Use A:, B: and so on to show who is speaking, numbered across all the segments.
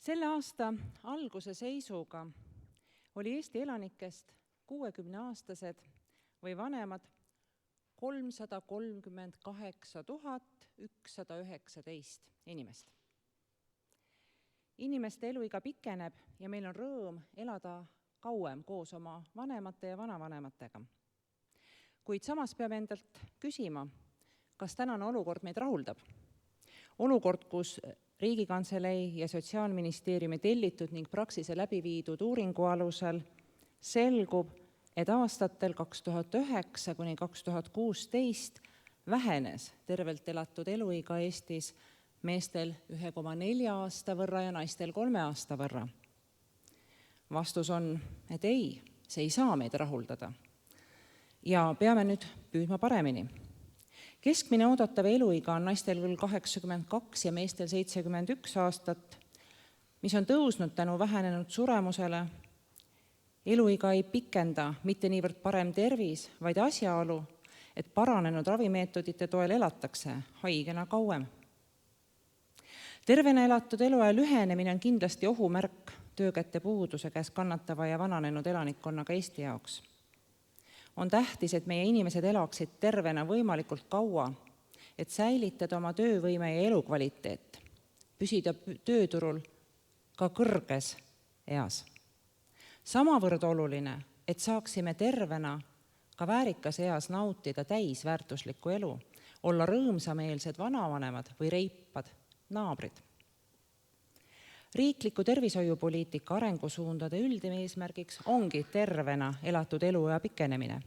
A: Selle aasta alguse seisuga oli Eesti elanikest 60-aastased või vanemad 338 119 inimest. Inimeste eluiga pikeneb ja meil on rõõm elada kauem koos oma vanemate ja vanavanematega. Kuid samas peame endalt küsima, kas tänane olukord meid rahuldab. Olukord, kus Riigikantselei ja Sotsiaalministeeriumi tellitud ning Praxise läbi viidud uuringu alusel selgub, et aastatel 2009 kuni 2016 vähenes tervelt elatud eluiga Eestis meestel 1,4 aasta võrra ja naistel 3 aasta võrra. Vastus on, et ei, see ei saa meid rahuldada. Ja peame nüüd püüdma paremini. Keskmine oodatav eluiga on naistel küll 82 ja meestel 71 aastat, mis on tõusnud tänu vähenenud suremusele. Eluiga ei pikenda mitte niivõrd parem tervis, vaid asjaolu, et paranenud ravimeetodite toel elatakse haigena kauem. Tervena elatud eluaja lühenemine on kindlasti ohumärk töökäte puuduse käes kannatava ja vananenud elanikkonnaga Eesti jaoks. On tähtis, et meie inimesed elaksid tervena võimalikult kaua, et säilitada oma töövõime ja elukvaliteet, püsida tööturul ka kõrges eas. Samavõrd oluline, et saaksime tervena ka väärikas eas nautida täisväärtuslikku elu, olla rõõmsameelsed vanavanemad või reipad naabrid. Riikliku tervishoiupoliitika arengusuundade üldine eesmärgiks ongi tervena elatud eluea pikenemine.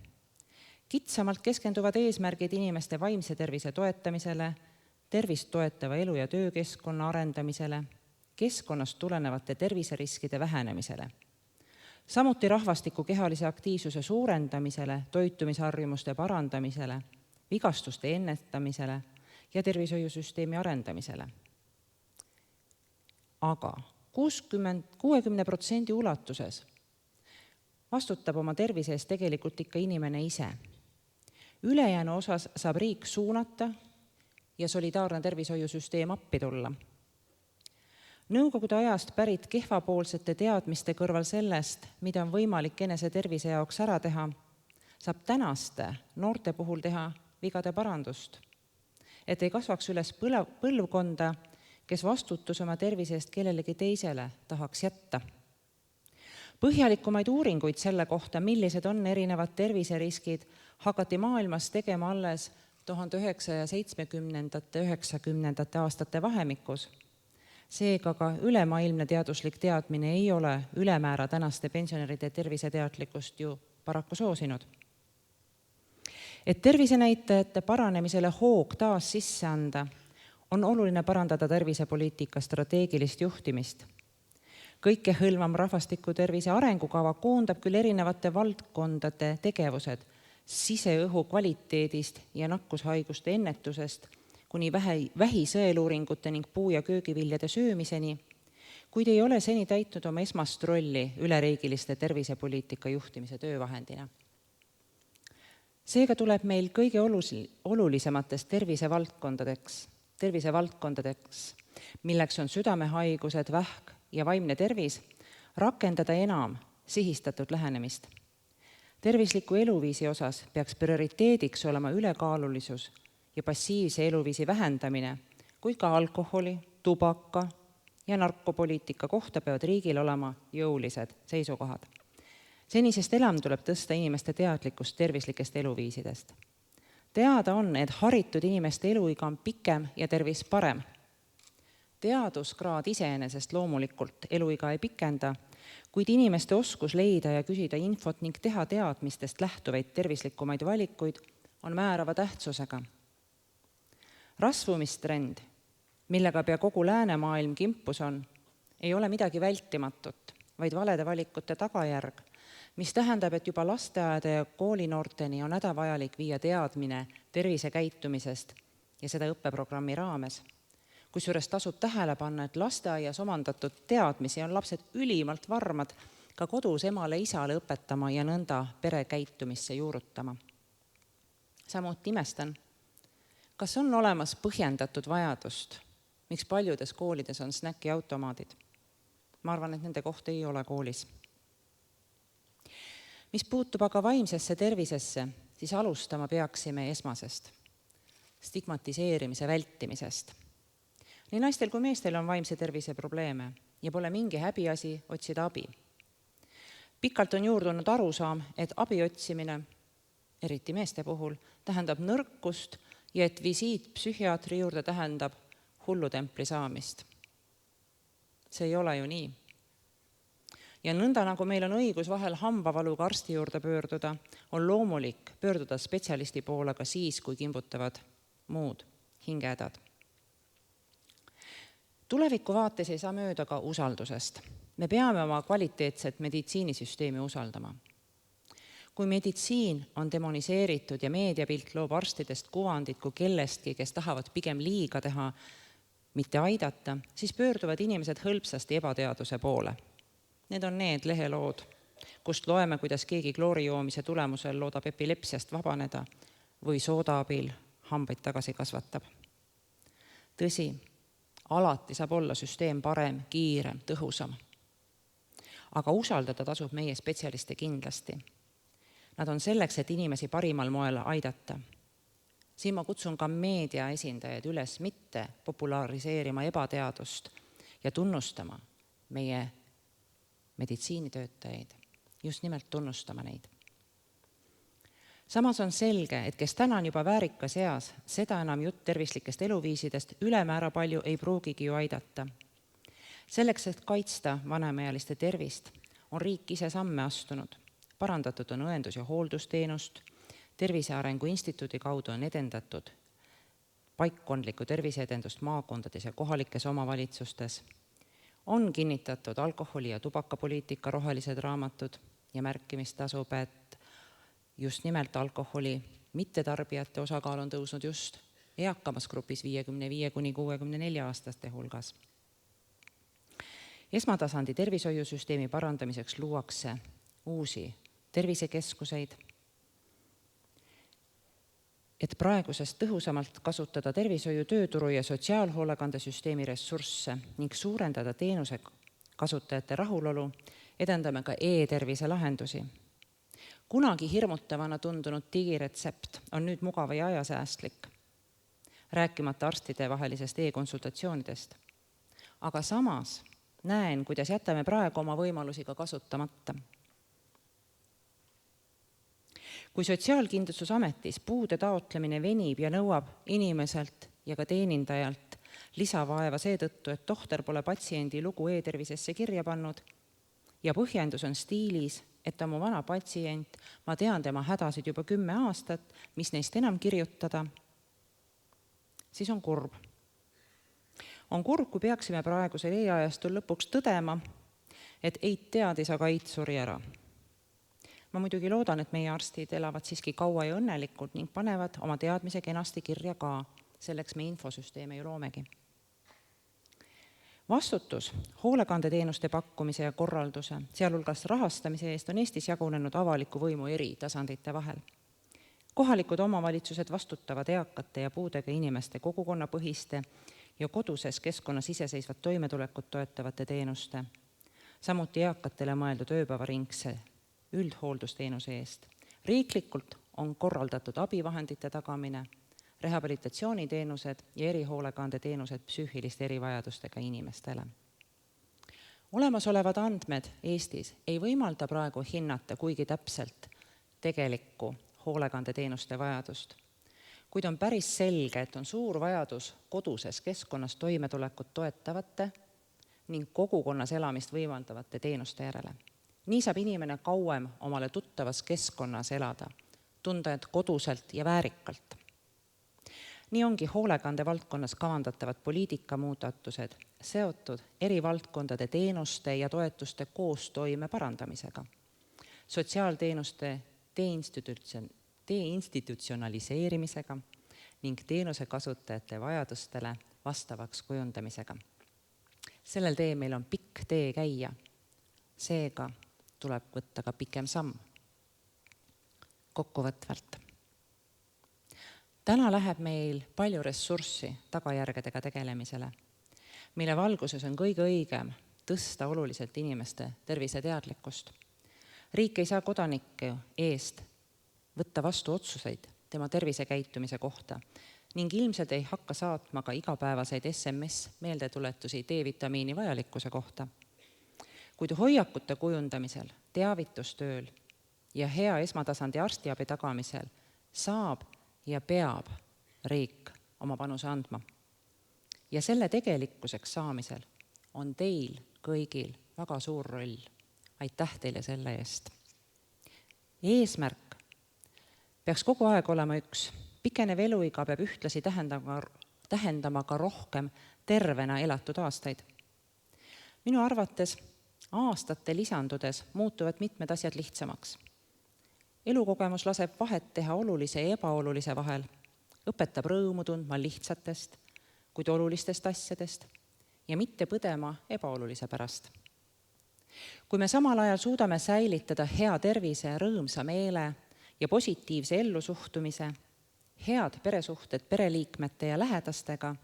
A: Kitsamalt keskenduvad eesmärgid inimeste vaimse tervise toetamisele, tervist toetava elu- ja töökeskkonna arendamisele, keskkonnast tulenevate terviseriskide vähenemisele. Samuti rahvastiku kehalise aktiivsuse suurendamisele, toitumisharjumuste parandamisele, vigastuste ennetamisele ja tervishoiusüsteemi arendamisele. Aga 60% ulatuses vastutab oma tervise eest tegelikult ikka inimene ise. Ülejäänu osas saab riik suunata ja solidaarne tervishoiusüsteem appi tulla. Nõukogude ajast pärit kehvapoolsete teadmiste kõrval sellest, mida on võimalik enese tervise jaoks ära teha, saab tänaste noorte puhul teha vigade parandust, et ei kasvaks üles põlvkonda, kes vastutus oma tervise eest kellelegi teisele tahaks jätta. Põhjalikumaid uuringuid selle kohta, millised on erinevad terviseriskid, hakati maailmas tegema alles 1970-90 aastate vahemikus. Seega ka ülemaailmne teaduslik teadmine ei ole ülemäära tänaste pensionäride terviseteadlikkust ju paraku soosinud. Et tervisenäitajate paranemisele hoog taas sisse anda, on oluline parandada tervisepoliitika strateegilist juhtimist. Kõikehõlmav rahvastiku tervise arengukava koondab küll erinevate valdkondade tegevused siseõhu kvaliteedist ja nakkushaiguste ennetusest kuni vähisõeluuringute ning puu- ja köögiviljade söömiseni, kuid ei ole seni täitnud oma esmast rolli üleriigiliste tervisepoliitika juhtimise töövahendina. Seega tuleb meil kõige olulisematest tervisevaldkondadeks, milleks on südamehaigused, vähk ja vaimne tervis, rakendada enam sihistatud lähenemist. Tervisliku eluviisi osas peaks prioriteediks olema ülekaalulisus ja passiivse eluviisi vähendamine, kuid ka alkoholi, tubaka ja narkopoliitika kohta peavad riigil olema jõulised seisukohad. Senisest enam tuleb tõsta inimeste teadlikkust tervislikest eluviisidest. Teada on, et haritud inimeste eluiga on pikem ja tervis parem. Teaduskraad iseenesest loomulikult eluiga ei pikenda, kuid inimeste oskus leida ja küsida infot ning teha teadmistest lähtuvaid tervislikumaid valikuid on määrava tähtsusega. Rasvumistrend, millega pea kogu läänemaailm kimpus on, ei ole midagi vältimatut, vaid valede valikute tagajärg, mis tähendab, et juba lasteaeda ja koolinoorteni on hädavajalik viia teadmine tervisekäitumisest ja seda õppeprogrammi raames. Kusjuures tasub tähele panna, et lasteaias omandatud teadmisi on lapsed ülimalt varmad ka kodus emale isale õpetama ja nõnda pere käitumisse juurutama. Samuti imestan, kas on olemas põhjendatud vajadust, miks paljudes koolides on snäkiautomaadid? ma arvan, et nende koht ei ole koolis. Mis puutub aga vaimsesse tervisesse, siis alustama peaksime esmasest, stigmatiseerimise vältimisest. Nii naistel kui meestel on vaimse tervise probleeme ja pole mingi häbiasi otsida abi. Pikalt on juurdunud arusaam, et abi otsimine, eriti meeste puhul, tähendab nõrkust ja et visiit psühhiaatri juurde tähendab hullutempli saamist. See ei ole ju nii. Ja nõnda, nagu meil on õigus vahel hambavaluga arsti juurde pöörduda, on loomulik pöörduda spetsialisti poole ka siis, kui kimbutavad muud hingehädad. Tuleviku vaates ei saa mööda ka usaldusest. Me peame oma kvaliteetset meditsiinisüsteemi usaldama. Kui meditsiin on demoniseeritud ja meediapilt loob arstidest kuvandit kui kellestki, kes tahavad pigem liiga teha, mitte aidata, siis pöörduvad inimesed hõlpsasti ebateaduse poole. Need on need lehelood, kust loeme, kuidas keegi kloorijoomise tulemusel loodab epilepsiast vabaneda või sooda abil hambaid tagasi kasvatab. Tõsi, alati saab olla süsteem parem, kiirem, tõhusam. Aga usaldada tasub meie spetsialiste kindlasti. Nad on selleks, et inimesi parimal moel aidata. Siin ma kutsun ka meedia esindajaid üles mitte populariseerima ebateadust ja tunnustama meie meditsiinitöötajaid, just nimelt tunnustama neid. Samas on selge, et kes täna on juba väärikas eas, seda enam jutt tervislikest eluviisidest ülemäära palju ei pruugigi ju aidata. Selleks, et kaitsta vanemaealiste tervist, on riik ise samme astunud. Parandatud on õendus- ja hooldusteenust, Tervise Arengu Instituudi kaudu on edendatud paikkondlikku terviseedendust maakondades ja kohalikes omavalitsustes. On kinnitatud alkoholi- ja tubakapoliitika rohelised raamatud ja märkimist tasub, et just nimelt alkoholi mittetarbijate osakaal on tõusnud just eakamas grupis 55–64-aastaste hulgas. Esmatasandi tervishoiusüsteemi parandamiseks luuakse uusi tervisekeskuseid, et praegusest tõhusamalt kasutada tervishoiu, tööturu ja sotsiaalhoolekandesüsteemi ressursse ning suurendada teenuse kasutajate rahulolu, edendame ka e-tervise lahendusi. Kunagi hirmutavana tundunud digiretsept on nüüd mugav ja ajasäästlik, rääkimata arstide vahelisest e-konsultatsioonidest. Aga samas näen, kuidas jätame praegu oma võimalusi ka kasutamata. Kui Sotsiaalkindlustusametis puude taotlemine venib ja nõuab inimeselt ja ka teenindajalt lisavaeva seetõttu, et tohter pole patsiendi lugu e-tervisesse kirja pannud ja põhjendus on stiilis, et on mu vana patsient, ma tean tema hädasid juba 10 aastat, mis neist enam kirjutada, siis on kurb. On kurb, kui peaksime praegusel e-ajastul lõpuks tõdema, et eit teadis, aga eit suri ära. Ma muidugi loodan, et meie arstid elavad siiski kaua ja õnnelikult ning panevad oma teadmise kenasti kirja ka. Selleks me infosüsteeme ju loomegi. Vastutus hoolekandeteenuste pakkumise ja korralduse, sealhulgas rahastamise eest on Eestis jagunenud avaliku võimu eri tasandite vahel. Kohalikud omavalitsused vastutavad eakate ja puudega inimeste kogukonnapõhiste ja koduses keskkonnas iseseisvat toimetulekut toetavate teenuste, samuti eakatele mõeldud ööpäevaringse üldhooldusteenuse eest. Riiklikult on korraldatud abivahendite tagamine, rehabilitatsiooniteenused ja erihoolekandeteenused psüühiliste erivajadustega inimestele. Olemasolevad andmed Eestis ei võimalda praegu hinnata kuigi täpselt tegelikku hoolekandeteenuste vajadust, kuid on päris selge, et on suur vajadus koduses keskkonnas toimetulekut toetavate ning kogukonnas elamist võimaldavate teenuste järele. Nii saab inimene kauem omale tuttavas keskkonnas elada, tunda end koduselt ja väärikalt. Nii ongi hoolekande valdkonnas kavandatavad poliitikamuudatused seotud eri valdkondade teenuste ja toetuste koostoime parandamisega, sotsiaalteenuste deinstitutsionaliseerimisega ning teenuse kasutajate vajadustele vastavaks kujundamisega. Sellel tee meil on pikk tee käia, seega tuleb võtta ka pikem samm. Kokkuvõtvalt. Täna läheb meil palju ressurssi tagajärgedega tegelemisele, mille valguses on kõige õigem tõsta oluliselt inimeste terviseteadlikkust. Riik ei saa kodanike eest võtta vastu otsuseid tema tervisekäitumise kohta ning ilmselt ei hakka saatma ka igapäevaseid SMS-meeldetuletusi D-vitamiini vajalikkuse kohta. Kuid hoiakute kujundamisel, teavitustööl ja hea esmatasandi arstiabi tagamisel saab ja peab riik oma panuse andma. Ja selle tegelikkuseks saamisel on teil kõigil väga suur roll. Aitäh teile selle eest. Eesmärk peaks kogu aeg olema üks. Pikenev eluiga peab ühtlasi tähendama ka rohkem tervena elatud aastaid. Minu arvates aastate lisandudes muutuvad mitmed asjad lihtsamaks. Elukogemus laseb vahet teha olulise ja ebaolulise vahel, õpetab rõõmu tundma lihtsatest, kuid olulistest asjadest ja mitte põdema ebaolulise pärast. Kui me samal ajal suudame säilitada hea tervise, rõõmsa meele ja positiivse ellusuhtumise, head peresuhted pereliikmete ja lähedastega,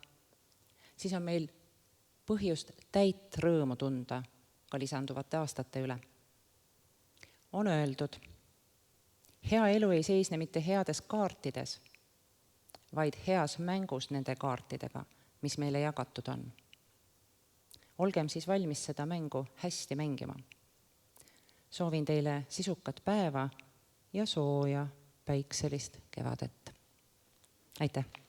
A: siis on meil põhjust täit rõõmu tunda ka lisanduvate aastate üle. On öeldud, hea elu ei seisne mitte heades kaartides, vaid heas mängus nende kaartidega, mis meile jagatud on. Olgem siis valmis seda mängu hästi mängima. Soovin teile sisukat päeva ja sooja päikselist kevadet. Aitäh!